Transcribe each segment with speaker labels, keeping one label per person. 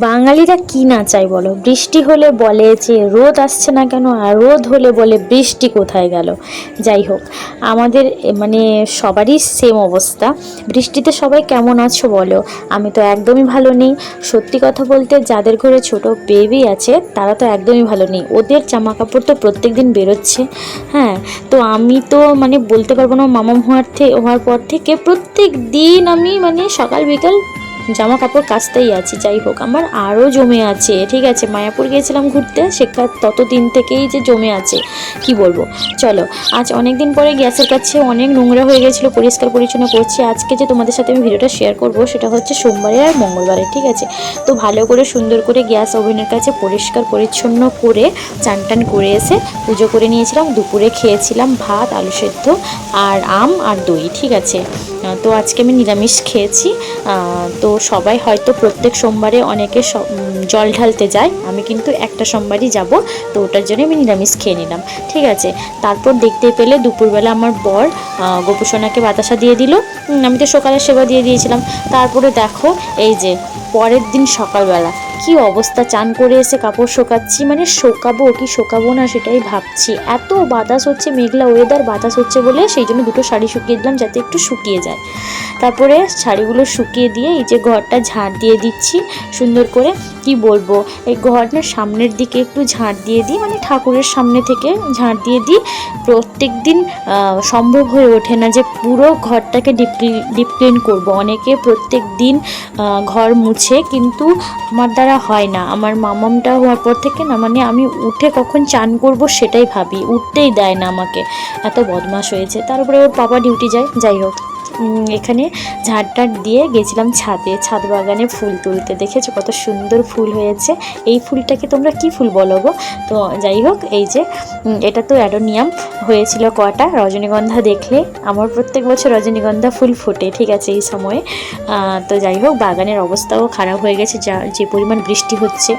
Speaker 1: বাঙালিরা কি না চায় বলো? বৃষ্টি হলে বলে যে রোদ আসছে না কেন, আর রোদ হলে বলে বৃষ্টি কোথায় গেল। যাই হোক, আমাদের মানে সবারই সেম অবস্থা। বৃষ্টিতে সবাই কেমন আছো বলো? আমি তো একদমই ভালো নেই। সত্যি কথা বলতে, যাদের ঘরে ছোট বেবি আছে তারা তো একদমই ভালো নেই। ওদের জামা কাপড় তো প্রত্যেক দিন বেরোচ্ছে। হ্যাঁ, তো আমি তো মানে বলতে পারবো না, মামা হওয়ার পর থেকে প্রত্যেক দিন আমি মানে সকাল বিকাল জামা কাপড় কাচতেই আছি। যাই হোক, আমার আরও জমে আছে। ঠিক আছে, মায়াপুর গিয়েছিলাম ঘুরতে, সেখানে ততদিন থেকেই যে জমে আছে কি বলবো। চলো, আজ অনেক দিন পরে গ্যাসের কাছে অনেক নোংরা হয়ে গেছিলো, পরিষ্কার পরিচ্ছন্ন করছি। আজকে যে তোমাদের সাথে আমি ভিডিওটা শেয়ার করব সেটা হচ্ছে সোমবারে আর মঙ্গলবারে। ঠিক আছে, তো ভালো করে সুন্দর করে গ্যাস ওভেনের কাছে পরিষ্কার পরিচ্ছন্ন করে চান টান করে এসে পুজো করে নিয়েছিলাম। দুপুরে খেয়েছিলাম ভাত, আলু সেদ্ধ আর আম আর দই। ঠিক আছে, তো আজকে আমি নিরামিষ খেয়েছি। তো সবাই হয়তো প্রত্যেক সোমবারে অনেকে জল ঢালতে যায়, আমি কিন্তু একটা সোমবারই যাব, তো ওটার জন্য আমি নিরামিষ খেয়ে নিলাম। ঠিক আছে, তারপর দেখতে পেলে দুপুরবেলা আমার বর গোপুসোনাকে বাতাসা দিয়ে দিল। আমি তো সকালের সেবা দিয়ে দিয়েছিলাম। তারপরে দেখো, এই যে পরের দিন সকালবেলা কি অবস্থা, চান করে এসে কাপড় শোকাচ্ছি, মানে শোকাবো কি শোকাবো না সেটাই ভাবছি। এত বাতাস হচ্ছে, মেঘলা ওয়েদার, বাতাস হচ্ছে বলে সেই জন্য দুটো শাড়ি শুকিয়ে দিলাম যাতে একটু শুকিয়ে যায়। তারপরে শাড়িগুলো শুকিয়ে দিয়ে এই যে ঘরটা ঝাড় দিয়ে দিচ্ছি সুন্দর করে। কি বলবো, এই ঘরের সামনের দিকে একটু ঝাড় দিয়ে দিই, মানে ঠাকুরের সামনে থেকে ঝাড় দিয়ে দিই। প্রত্যেক দিন সম্ভব হয়ে ওঠে না যে পুরো ঘরটাকে ডিপ ক্লিন করবো। অনেকে প্রত্যেক দিন ঘর মুছে, কিন্তু আমার দ্বারা হয় না। আমার মামামটা হওয়ার পর থেকে না, মানে আমি উঠে কখন চান করব সেটাই ভাবি, উঠতেই দেয় না আমাকে, এত বদমাশ হয়েছে। তারপরে ওর পাপা ডিউটি যায়। যাই হোক, এখানে ঝাড়টার দিয়ে গেছিলাম ছাদে, ছাদ বাগানে ফুল তুলতে। দেখেছো কত সুন্দর ফুল হয়েছে? এই ফুলটাকে তোমরা কি ফুল বলো গো? তো যাই হোক, এই যে এটা তো অ্যাডোনিয়াম হয়েছিল কটা। রজনীগন্ধা দেখলে, আমার প্রত্যেক বছর রজনীগন্ধা ফুল ফোটে। ঠিক আছে, এই সময়ে। তো যাই হোক, বাগানের অবস্থাও খারাপ হয়ে গেছে, যে পরিমাণ বৃষ্টি হচ্ছে।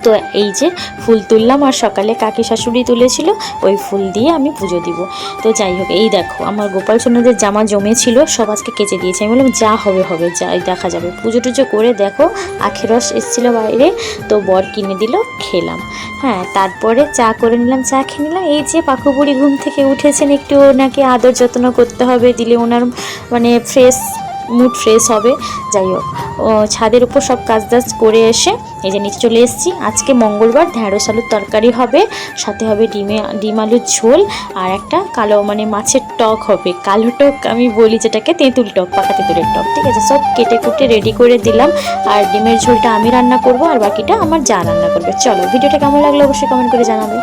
Speaker 1: তো এই যে ফুল তুললাম, আর সকালে কাকি শাশুড়ি তুলেছিল, ওই ফুল দিয়ে আমি পুজো দিব। তো যাই হোক, এই দেখো আমার গোপাল সোনাদের জামা জমেছিল, সব আজকে কেচে দিয়েছে। আমি বললাম যা হবে হবে, যা দেখা যাবে। পুজো টুজো করে দেখো আখের রস এসেছিলো বাইরে, তো বর কিনে দিল, খেলাম। হ্যাঁ, তারপরে চা করে নিলাম, চা খেয়ে নিলাম। এই যে পাখুপুরি ঘুম থেকে উঠেছেন, একটু ওনাকে আদর যত্ন করতে হবে, দিলে ওনার মানে মুড ফ্রেশ হবে। যাই হোক, ছাদের উপর সব কাজ করে এসে এই যে নিচে চলে এসেছি। আজকে মঙ্গলবার, ঢ্যাঁড়স আলুর তরকারি হবে, সাথে হবে ডিম আলুর ঝোল, আর একটা কালো মানে মাছের টক হবে। কালো টক আমি বলি যেটাকে, তেঁতুল টক, পাকা তেঁতুলের টক। ঠিক আছে, সব কেটে কুটে রেডি করে দিলাম। আর ডিমের ঝোলটা আমি রান্না করব, আর বাকিটা আমার যা রান্না করবে। চলো, ভিডিওটা কেমন লাগলো অবশ্যই কমেন্ট করে জানাবে।